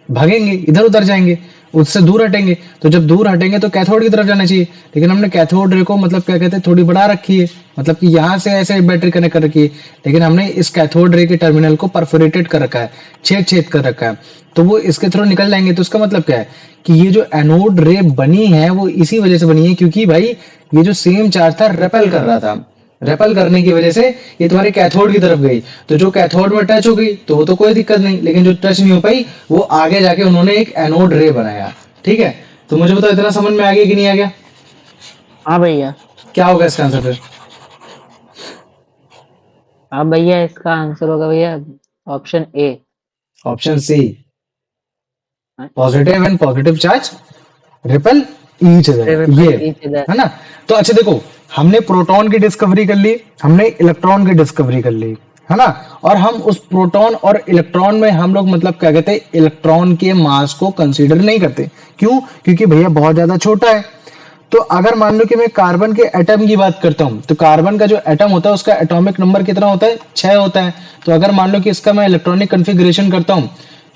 भागेंगे, इधर उधर जाएंगे, उससे दूर हटेंगे। तो जब दूर हटेंगे तो कैथोड की तरफ जाना चाहिए, लेकिन हमने कैथोड रे को मतलब क्या कहते हैं थोड़ी बढ़ा रखी है, मतलब कि यहाँ से ऐसे बैटरी कनेक्ट कर रखी है, लेकिन हमने इस कैथोड रे के टर्मिनल को परफोरेटेड कर रखा है, छेद छेद कर रखा है, तो वो इसके थ्रू निकल जाएंगे। तो इसका मतलब क्या है कि ये जो एनोड रे बनी है वो इसी वजह से बनी है, क्योंकि भाई ये जो सेम चार्ज था रेपेल कर रहा था, रेपल करने की वजह से ये तुम्हारे कैथोड की तरफ गई, तो जो कैथोड में टच हो गई तो वो तो कोई दिक्कत नहीं, लेकिन जो टच नहीं हो पाई वो आगे जाके उन्होंने एक एनोड रे बनाया। ठीक है, तो मुझे बताओ इतना समझ में आ गया कि नहीं आ गया? हाँ भैया। क्या होगा इसका आंसर फिर? हाँ भैया, इसका आंसर होगा भैया option A. Option C, positive and positive charge repel each other, ये है ना। तो अच्छा देखो, हमने प्रोटॉन की डिस्कवरी कर ली, हमने इलेक्ट्रॉन की डिस्कवरी कर ली, है ना, और हम उस प्रोटॉन और इलेक्ट्रॉन में हम लोग मतलब क्या कहते हैं इलेक्ट्रॉन के मास को कंसीडर नहीं करते। क्यों? क्योंकि भैया बहुत ज्यादा छोटा है। तो अगर मान लो कि मैं कार्बन के एटम की बात करता हूं, तो कार्बन का जो एटम होता है उसका एटॉमिक नंबर कितना होता है? 6 होता है। तो अगर मान लो कि इसका मैं इलेक्ट्रॉनिक कन्फिग्रेशन करता हूं,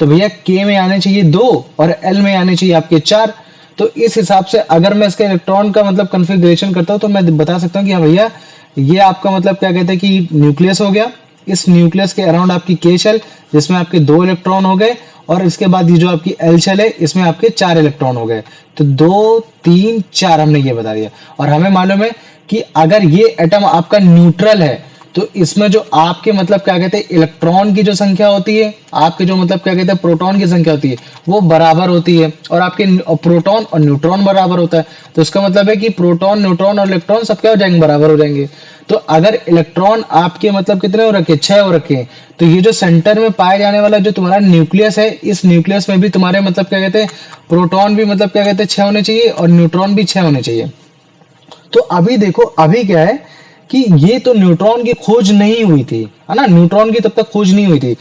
तो भैया के में आने चाहिए 2 और एल में आने चाहिए आपके 4। तो इस हिसाब से अगर मैं इसके इलेक्ट्रॉन का मतलब कन्फिग्रेशन करता हूं, तो मैं बता सकता हूं कि हाँ भैया ये आपका मतलब क्या कहते हैं कि न्यूक्लियस हो गया, इस न्यूक्लियस के अराउंड आपकी के शेल जिसमें आपके 2 इलेक्ट्रॉन हो गए, और इसके बाद ये जो आपकी एल शेल है इसमें आपके 4 इलेक्ट्रॉन हो गए। तो 2 3 4 हमने ये बता दिया। और हमें मालूम है कि अगर ये एटम आपका न्यूट्रल है, तो इसमें जो आपके मतलब क्या कहते हैं इलेक्ट्रॉन की जो संख्या होती है, आपके जो मतलब क्या कहते हैं प्रोटॉन की संख्या होती है, वो बराबर होती है, और आपके प्रोटॉन और न्यूट्रॉन बराबर होता है। तो इसका मतलब है कि प्रोटॉन न्यूट्रॉन और इलेक्ट्रॉन सब क्या हो जाएंगे, बराबर हो जाएंगे। तो अगर इलेक्ट्रॉन आपके मतलब कितने हो रखे, 6 हो रखे हैं, तो ये जो सेंटर में पाया जाने वाला जो तुम्हारा न्यूक्लियस है, इस न्यूक्लियस में भी तुम्हारे मतलब क्या कहते हैं प्रोटॉन भी मतलब क्या कहते हैं 6 होने चाहिए, और न्यूट्रॉन भी 6 होने चाहिए। तो अभी देखो, अभी क्या है कि ये तो न्यूट्रॉन की खोज नहीं हुई थी, है ना, न्यूट्रॉन की तब तक खोज नहीं हुई थी।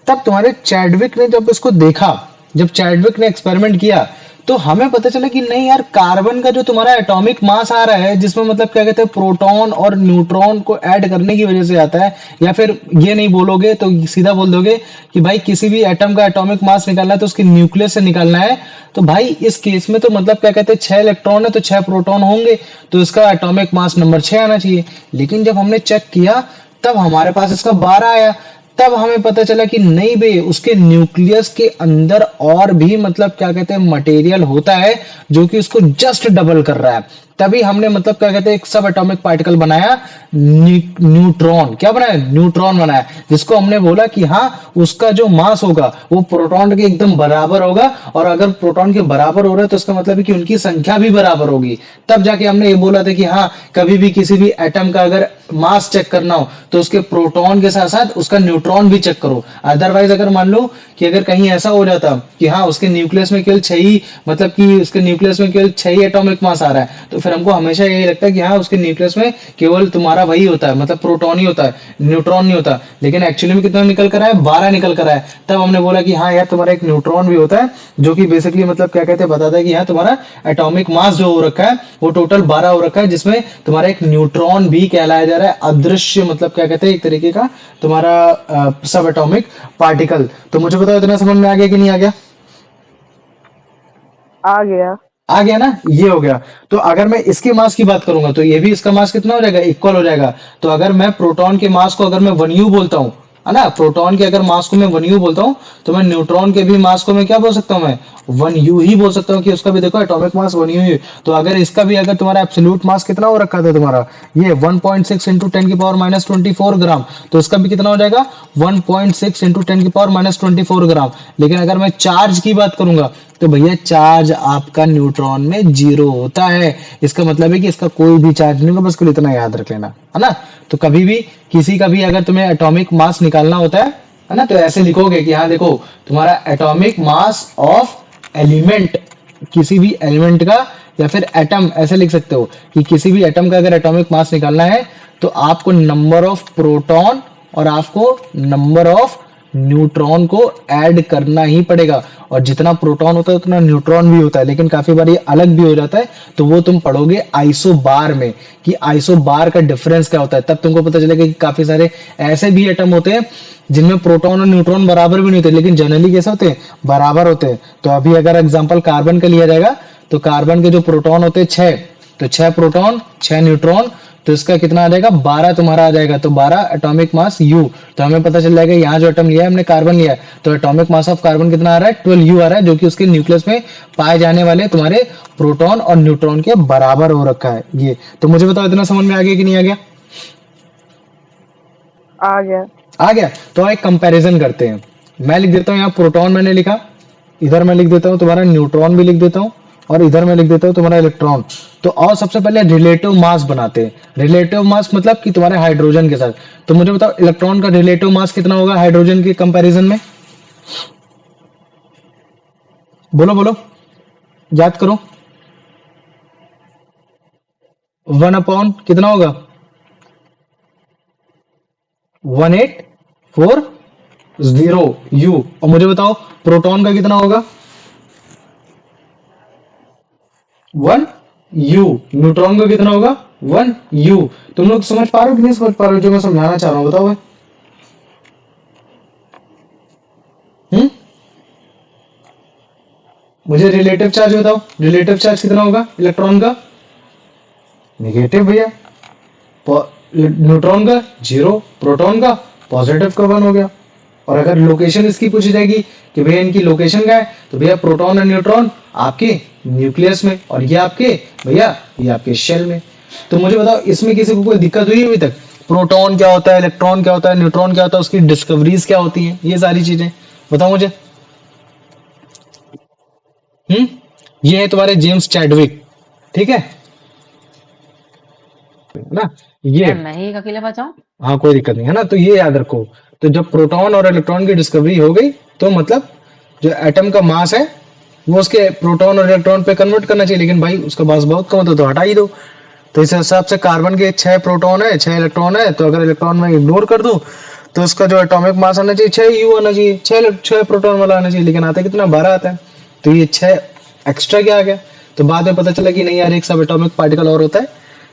तब तुम्हारे चैडविक ने जब इसको देखा, जब चैडविक ने एक्सपेरिमेंट किया, तो हमें पता चला कि नहीं यार, कार्बन का जो तुम्हारा एटॉमिक मास आ रहा है, जिसमें मतलब क्या कहते हैं प्रोटॉन और न्यूट्रॉन को ऐड करने की वजह से आता है, या फिर ये नहीं बोलोगे तो सीधा बोल दोगे कि भाई किसी भी एटम का एटॉमिक मास निकालना है तो उसके न्यूक्लियस से निकालना है। तो भाई इस केस में तो मतलब क्या कहते हैं 6 इलेक्ट्रॉन है तो 6 प्रोटॉन होंगे, तो इसका एटॉमिक मास नंबर 6 आना चाहिए। लेकिन जब हमने चेक किया तब हमारे पास इसका 12 आया। तब हमें पता चला कि नहीं बे, उसके न्यूक्लियस के अंदर और भी मतलब क्या कहते हैं मटेरियल होता है जो कि उसको जस्ट डबल कर रहा है। तभी हमने मतलब क्या कहते हैं एक सब एटॉमिक पार्टिकल बनाया, न्यूट्रॉन। क्या बनाया? न्यूट्रॉन बनाया, जिसको हमने बोला कि हाँ उसका जो मास होगा वो प्रोटॉन के एकदम बराबर होगा, और अगर प्रोटॉन के बराबर हो रहा है तो इसका मतलब है कि उनकी संख्या भी बराबर होगी। तब जाके हमने ये बोला था कि हाँ कभी भी किसी भी एटम का अगर मास चेक करना हो तो उसके प्रोटॉन के साथ साथ उसका न्यूट्रॉन भी चेक करो। अदरवाइज अगर मान लो कि अगर कहीं ऐसा हो जाता कि हाँ उसके न्यूक्लियस में केवल 6 ही, मतलब कि उसके न्यूक्लियस में केवल 6 ही एटॉमिक मास आ रहा है, तो फिर हमको हमेशा यही लगता है कि हाँ उसके न्यूक्लियस में केवल तुम्हारा वही होता है, मतलब प्रोटॉन ही होता है, न्यूट्रॉन नहीं होता। लेकिन एक्चुअली में कितना निकल कर आया? 12 निकल कर आया। तब हमने बोला कि हाँ यार तुम्हारा एक न्यूट्रॉन भी होता है, जो कि बेसिकली मतलब क्या कहते हैं बताता है कि हाँ तुम्हारा एटॉमिक मास जो हो रखा है वो टोटल 12 हो रखा है, जिसमें तुम्हारा एक न्यूट्रॉन भी कहलाया जा रहा है, अदृश्य मतलब क्या कहते हैं एक तरीके का तुम्हारा सब एटॉमिक पार्टिकल। तो मुझे बताओ इतना समझ में आ गया कि नहीं आ गया? आ गया। आ गया ना, ये हो गया। तो अगर मैं इसके मास की बात करूंगा तो ये भी इसका मास कितना हो जाएगा? इक्वल हो जाएगा। तो अगर मैं प्रोटॉन के मास को अगर मैं 1u बोलता हूं, है ना, प्रोटॉन के अगर मास को मैं 1u बोलता हूं, तो मैं न्यूट्रॉन के भी मास को मैं क्या बोल सकता हूं? मैं 1u ही बोल सकता हूं, कि उसका भी देखो एटॉमिक मास 1u ही। तो अगर इसका भी अगर तुम्हारा एब्सोल्यूट मास कितना हो रखा था तुम्हारा, ये 1.6 इंटू 10⁻24 ग्राम, तो इसका भी कितना हो जाएगा? 1.6 इंटू 10⁻24 ग्राम। लेकिन अगर मैं चार्ज की बात करूंगा तो भैया चार्ज आपका न्यूट्रॉन में 0 होता है। इसका मतलब है कि इसका कोई भी चार्ज नहीं होगा, बस कुल इतना याद रख लेना, है ना। तो कभी भी किसी का भी अगर तुम्हें एटॉमिक मास निकालना होता है ना, तो ऐसे लिखोगे कि हाँ देखो तुम्हारा एटॉमिक मास ऑफ एलिमेंट, किसी भी एलिमेंट का या फिर एटम, ऐसे लिख सकते हो कि किसी भी एटम का अगर एटॉमिक मास निकालना है तो आपको नंबर ऑफ प्रोटॉन और आपको नंबर ऑफ न्यूट्रॉन को ऐड करना ही पड़ेगा। और जितना प्रोटॉन होता है उतना न्यूट्रॉन भी होता है, लेकिन काफी बार ये अलग भी हो जाता है। तो वो तुम पढ़ोगे आइसोबार में कि आइसोबार का डिफरेंस क्या होता है, तब तुमको पता चलेगा कि काफी सारे ऐसे भी एटम होते हैं जिनमें प्रोटॉन और न्यूट्रॉन बराबर भी नहीं होते, लेकिन जनरली कैसे होते हैं? बराबर होते हैं। तो अभी अगर एग्जांपल कार्बन का लिया जाएगा तो कार्बन के जो प्रोटॉन होते हैं 6, तो 6 प्रोटॉन 6 न्यूट्रॉन, तो इसका कितना आ जाएगा? 12 तुम्हारा आ जाएगा। तो 12 एटॉमिक मास U। तो हमें पता चल जाएगा यहाँ जो एटम लिया है हमने कार्बन लिया है, तो एटॉमिक मास ऑफ कार्बन कितना आ रहा है? 12U आ रहा है, जो कि उसके न्यूक्लियस में पाए जाने वाले तुम्हारे प्रोटॉन और न्यूट्रॉन के बराबर हो रखा है ये। तो मुझे बताओ इतना समझ में आ गया कि नहीं आ गया? आ गया। आ गया। तो एक कंपैरिजन करते हैं। मैं लिख देता हूँ यहाँ प्रोटॉन मैंने लिखा, इधर मैं लिख देता हूँ तुम्हारा न्यूट्रॉन भी लिख देता हूँ, और इधर मैं लिख देता हूँ तुम्हारा इलेक्ट्रॉन। तो और सबसे पहले रिलेटिव मास बनाते हैं। रिलेटिव मास मतलब कि तुम्हारे हाइड्रोजन के साथ। तो मुझे बताओ इलेक्ट्रॉन का रिलेटिव मास कितना होगा हाइड्रोजन के कंपैरिजन में? बोलो बोलो, याद करो। 1 अपॉन कितना होगा? 1840U। और मुझे बताओ प्रोटॉन का कितना होगा? 1U। न्यूट्रॉन का कितना होगा? 1U। तुम लोग समझ पा रहे हो कि नहीं समझ पा रहे हो जो मैं समझाना चाह रहा हूँ? बताओ भाई। मुझे रिलेटिव चार्ज बताओ, रिलेटिव चार्ज कितना होगा इलेक्ट्रॉन का? नेगेटिव भैया। न्यूट्रॉन का 0, प्रोटॉन का पॉजिटिव का 1 हो गया। और अगर लोकेशन इसकी पूछी जाएगी कि भैया इनकी लोकेशन क्या है, तो भैया प्रोटॉन और न्यूट्रॉन आपके न्यूक्लियस में, और ये आपके भैया ये आपके शेल में। तो मुझे बताओ इसमें किसी को कोई दिक्कत हुई अभी तक? प्रोटॉन क्या होता है, इलेक्ट्रॉन क्या होता है, न्यूट्रॉन क्या होता है, उसकी डिस्कवरीज क्या होती है, ये सारी चीजें बताओ मुझे। ये है तुम्हारे जेम्स चैडविक, ठीक है ना ये। क्या मैं ही अकेले बचाऊं? हाँ कोई दिक्कत नहीं है ना। तो ये याद रखो, तो जब प्रोटॉन और इलेक्ट्रॉन की डिस्कवरी हो गई तो मतलब जो एटम का मास है वो उसके प्रोटॉन और इलेक्ट्रॉन पे कन्वर्ट करना चाहिए, लेकिन भाई उसका मास बहुत कम होता है तो हटा ही दो। तो इस हिसाब से कार्बन के 6 प्रोटॉन है 6 इलेक्ट्रॉन है, तो अगर इलेक्ट्रॉन में इग्नोर कर दूं तो उसका जो एटॉमिक मास आना चाहिए 6U आना चाहिए, 6 प्रोटॉन वाला आना चाहिए, लेकिन आता है कितना? 12 आता है। तो ये 6 एक्स्ट्रा क्या आ गया? तो बाद में पता चला कि नहीं यार एक सब एटॉमिक पार्टिकल और होता है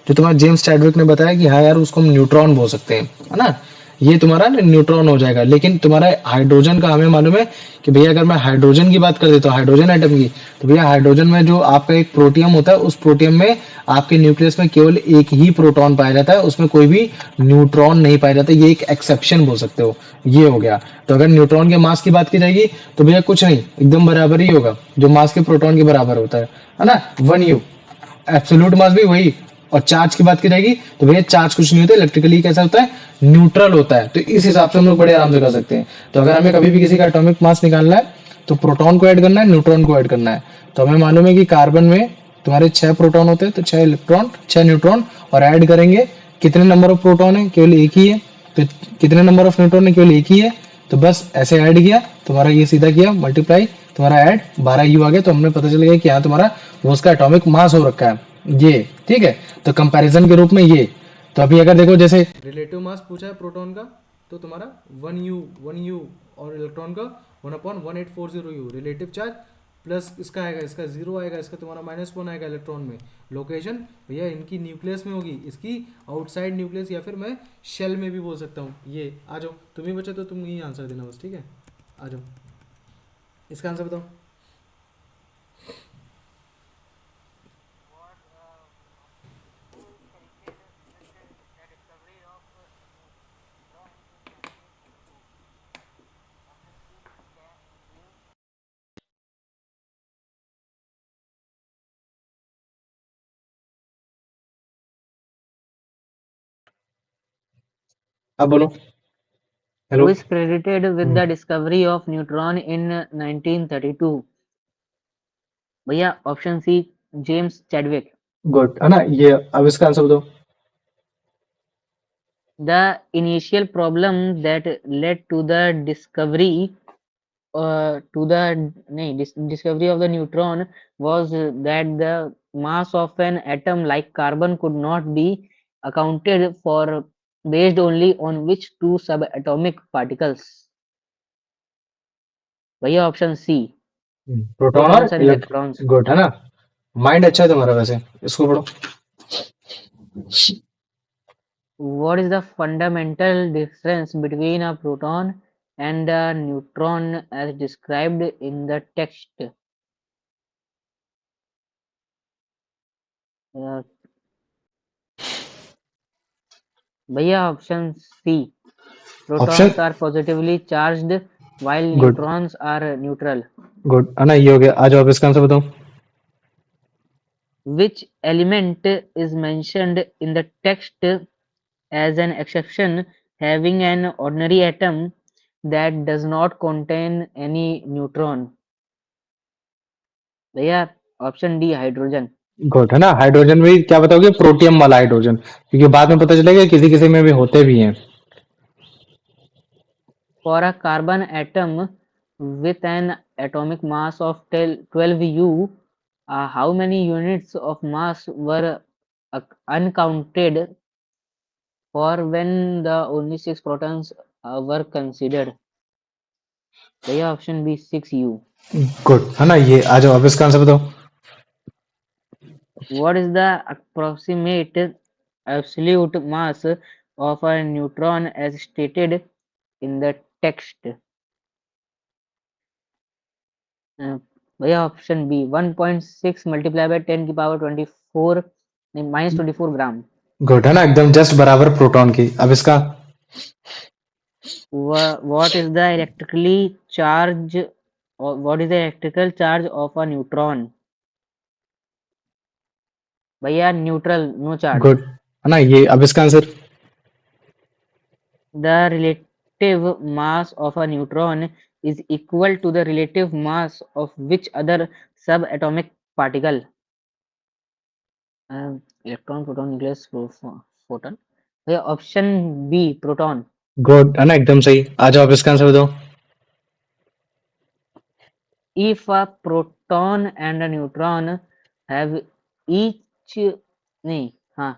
जो तुम्हारा जेम्स चैडविक ने बताया कि हाँ यार उसको हम न्यूट्रॉन बोल सकते हैं, है ना। ये तुम्हारा न्यूट्रॉन हो जाएगा। लेकिन तुम्हारा हाइड्रोजन का हमें मालूम है कि भैया अगर मैं हाइड्रोजन की बात कर देता हूँ, हाइड्रोजन एटम की, तो भैया हाइड्रोजन में जो आपका एक प्रोटियम होता है उस प्रोटियम में आपके न्यूक्लियस में केवल एक ही प्रोटॉन पाया जाता है, उसमें कोई भी न्यूट्रॉन नहीं पाया जाता। ये एक एक्सेप्शन बोल सकते हो। ये हो गया। तो अगर न्यूट्रॉन के मास की बात की जाएगी तो भैया कुछ नहीं, एकदम बराबर ही होगा जो मास के प्रोटॉन के बराबर होता है ना, 1U। एब्सोल्यूट मास भी वही। और चार्ज की बात की जाएगी तो भैया चार्ज कुछ नहीं होता, इलेक्ट्रिकली कैसा होता है, न्यूट्रल होता है। तो इस हिसाब से हम लोग बड़े आराम से कर सकते हैं। तो अगर हमें कभी भी किसी का एटॉमिक मास निकालना है तो प्रोटॉन को ऐड करना है, न्यूट्रॉन को ऐड करना है। तो हमें मालूम है कि कार्बन में तुम्हारे 6 प्रोटॉन होते हैं, तो 6 इलेक्ट्रॉन 6 न्यूट्रॉन, और ऐड करेंगे कितने नंबर ऑफ प्रोटॉन है, केवल एक ही है। तो कितने नंबर ऑफ न्यूट्रॉन है, केवल एक ही है। तो बस ऐसे ऐड किया, तुम्हारा ये सीधा किया मल्टीप्लाई, तुम्हारा ऐड 12 यू आ गया। तो हमें पता चल गया कि यहाँ तुम्हारा वो उसका एटॉमिक मास हो रखा है ये। ठीक है, तो कंपैरिजन के रूप में ये। तो अभी अगर देखो जैसे रिलेटिव मास पूछा है प्रोटॉन का, तो तुम्हारा 1 यू और इलेक्ट्रॉन का 1/1840 यू रिलेटिव चार्ज, प्लस इसका आएगा, इसका 0 आएगा, इसका तुम्हारा -1 आएगा इलेक्ट्रॉन में। लोकेशन भैया इनकी न्यूक्लियस में होगी, इसकी आउटसाइड न्यूक्लियस, या फिर मैं शेल में भी बोल सकता हूँ। ये आ जाओ, तुम ही बचे तो तुम ही आंसर देना बस, ठीक है। आ जाओ, इसका आंसर बताओ। अब बोलो। Who hello. is credited with the discovery of neutron in 1932? भैया option C, James Chadwick. Good है ना ये। अब इसका आंसर बताओ। The initial problem that led to the discovery discovery of the neutron was that the mass of an atom like carbon could not be accounted for based only on which two subatomic particles. भैया option सी, proton और protons and electrons. Good है ना। Mind अच्छा है तुम्हारा वैसे, इसको पढ़ो। What is the fundamental difference between a proton and a neutron as described in the text? Uh, भैया option C, option protons are positively charged while good. neutrons are neutral. Good है ना, ये हो गया। आ जाओ, अब इसका आंसर बताओ। Which element is mentioned in the text as an exception, having an ordinary atom that does not contain any neutron? भैया ऑप्शन डी, हाइड्रोजन। गुड है ना। हाइड्रोजन भी क्या बताओगे, प्रोटियम वाला हाइड्रोजन, क्योंकि बाद में पता चलेगा किसी किसी में भी होते भी हैं। For a carbon atom with an atomic mass of 12 U, how many units of mass were uncounted for when the only 6 protons were considered? भैया ऑप्शन बी, 6U. गुड है ना ये। आ जाओ, अब इसका आंसर बताओ। What is the approximate absolute mass of a neutron as stated in the text? Uh, भैया option B, 1.6 multiply by 10 की पावर 24 नहीं -24 ग्राम। गुड है ना, एकदम जस्ट बराबर प्रोटॉन की। अब इसका What is the electrically charge or what is the electrical charge of a neutron? भैया न्यूट्रल, नो चार्ज। गुड है ना ये। अब इसका answer The relative mass of a neutron is equal to the relative mass of which other subatomic particle? Electron, proton, nucleus, photon. भैया option B, proton. Good है ना, एकदम सही। आ जाओ, अब इसका आंसर बताओ। If a proton and a neutron have each नहीं हाँ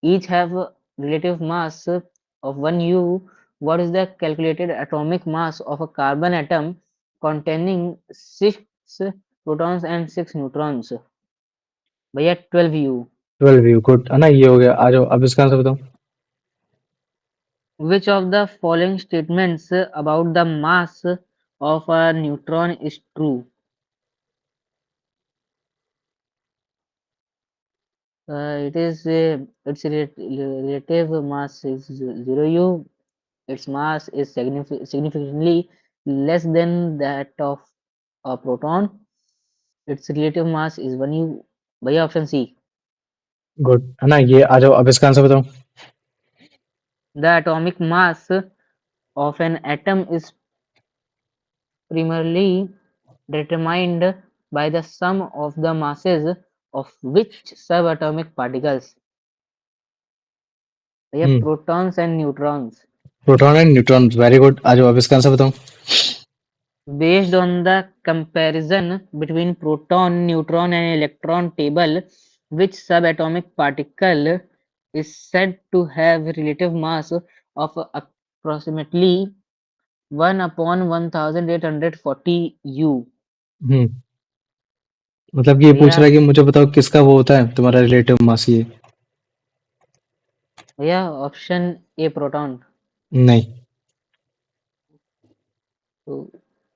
each have relative mass of 1 U, what is the calculated atomic mass of a carbon atom containing 6 protons and 6 neutrons? भैया 12U. 12 व्यू। गुड है ना ये हो गया। आ जाओ, अब इसका आंसर बताओ। Which of the following statements about the mass of a neutron is true? It is its relative mass is 0U. Its mass is significantly less than that of a proton. Its relative mass is 1U. भैया option सी। Good है ना। ये आ जाओ, अब इसका answer बताओ। The atomic mass of an atom is primarily determined by the sum of the masses of which subatomic particles? भैया hmm, protons and neutrons. Proton and neutron, very good. आ जाओ, अब इसका आंसर बताओ। Based on the comparison between proton, neutron and electron table, which subatomic particle is said to have relative mass of approximately 1 upon 1840 U? हम्म, मतलब कि ये पूछ भैया रहा है कि मुझे बताओ किसका वो होता है तुम्हारा रिलेटिव मास, ये। भैया ऑप्शन ए प्रोटॉन, नहीं। तो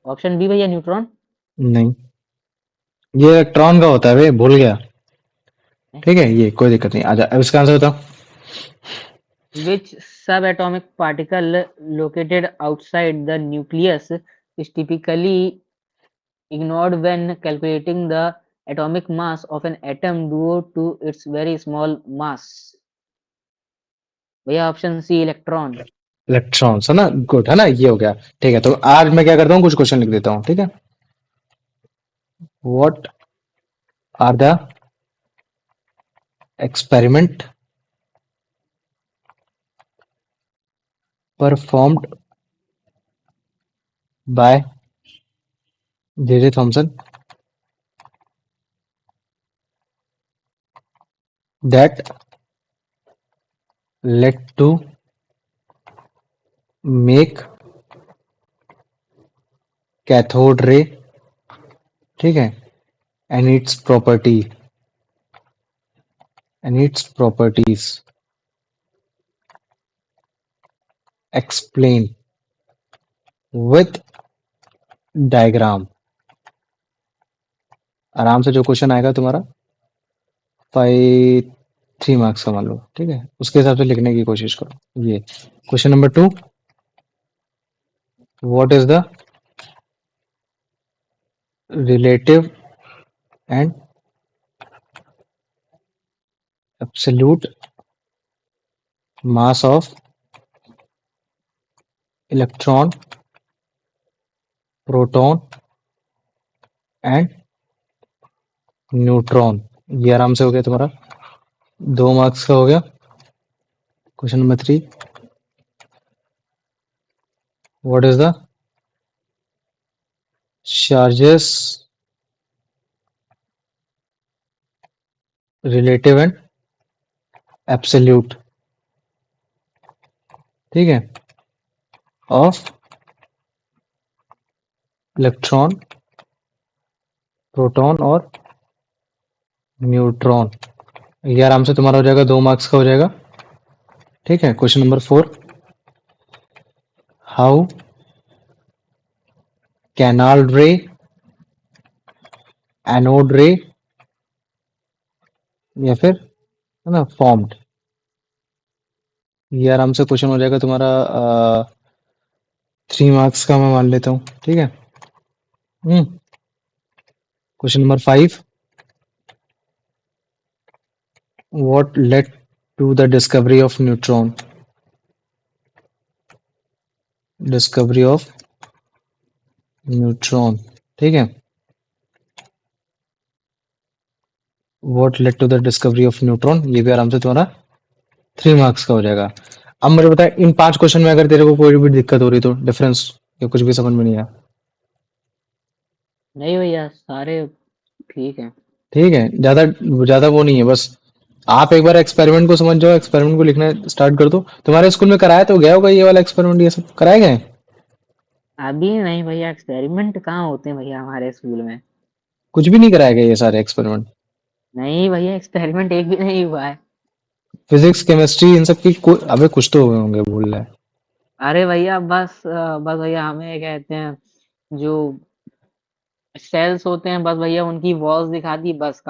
ऑप्शन बी भैया न्यूट्रॉन। नहीं, ये इलेक्ट्रॉन का होता है बे, भूल गया। ठीक है, ये कोई दिक्कत नहीं। आजा, अब इसका आंसर बताओ। Which subatomic particle located outside the nucleus is typically ignored when calculating the atomic mass of an atom due to its very small mass? भैया ऑप्शन सी इलेक्ट्रॉन। इलेक्ट्रॉन्स है ना, गुड है ना, ये हो गया। ठीक है, तो आज मैं क्या करता हूँ, कुछ क्वेश्चन लिख देता हूँ, ठीक है। What are the experiment performed by J Thomson that led to make cathode ray, ठीक है, and its property and its properties explain with diagram. आराम से जो क्वेश्चन आएगा तुम्हारा 3 मार्क्स का मान लो, ठीक है, उसके हिसाब से लिखने की कोशिश करो। ये question number 2, what is the relative and absolute mass of electron, proton and neutron. ये आराम से हो गया तुम्हारा, 2 मार्क्स का हो गया। Question number 3, what is the charges relative and absolute, ठीक है, ऑफ इलेक्ट्रॉन, प्रोटॉन और न्यूट्रॉन। ये आराम से तुम्हारा हो जाएगा, 2 मार्क्स का हो जाएगा। ठीक है, क्वेश्चन नंबर 4, हाउ कैनाल रे, एनोड रे या फिर है ना फॉर्म्ड। ये आराम से क्वेश्चन हो जाएगा तुम्हारा 3 मार्क्स का मैं मान लेता हूँ, ठीक है। Question number 5, what led to the discovery of neutron, discovery of neutron, ठीक है, what led to the discovery of neutron. ये भी आराम से तुम्हारा 3 मार्क्स का हो जाएगा। अब मुझे बता, इन 5 क्वेश्चन में अगर तेरे को कोई भी दिक्कत हो रही तो डिफरेंस या कुछ भी समझ में नहीं आया। नहीं भैया सारे ठीक है। ठीक है, ज्यादा ज्यादा वो नहीं है, बस आप एक बार एक्सपेरिमेंट को समझ जाओ, एक्सपेरिमेंट को लिखना स्टार्ट कर दो। तुम्हारे स्कूल में कराया तो गया होगा ये वाला एक्सपेरिमेंट, ये सब कराए गए? अभी नहीं भैया, एक्सपेरिमेंट कहाँ होते हैं भैया हमारे स्कूल में। कुछ भी नहीं कराए गए ये सारे एक्सपेरिमेंट? नहीं भैया एक्सपेरिमेंट एक भी नहीं हुआ है। फिजिक्स, केमिस्ट्री, इन सब की अबे कुछ तो हुए होंगे, भूल रहा है। अरे भैया बस भैया हमें कहते हैं जो सेल्स होते हैं, बस भैया उनकी वॉल्स दिखा दी, बस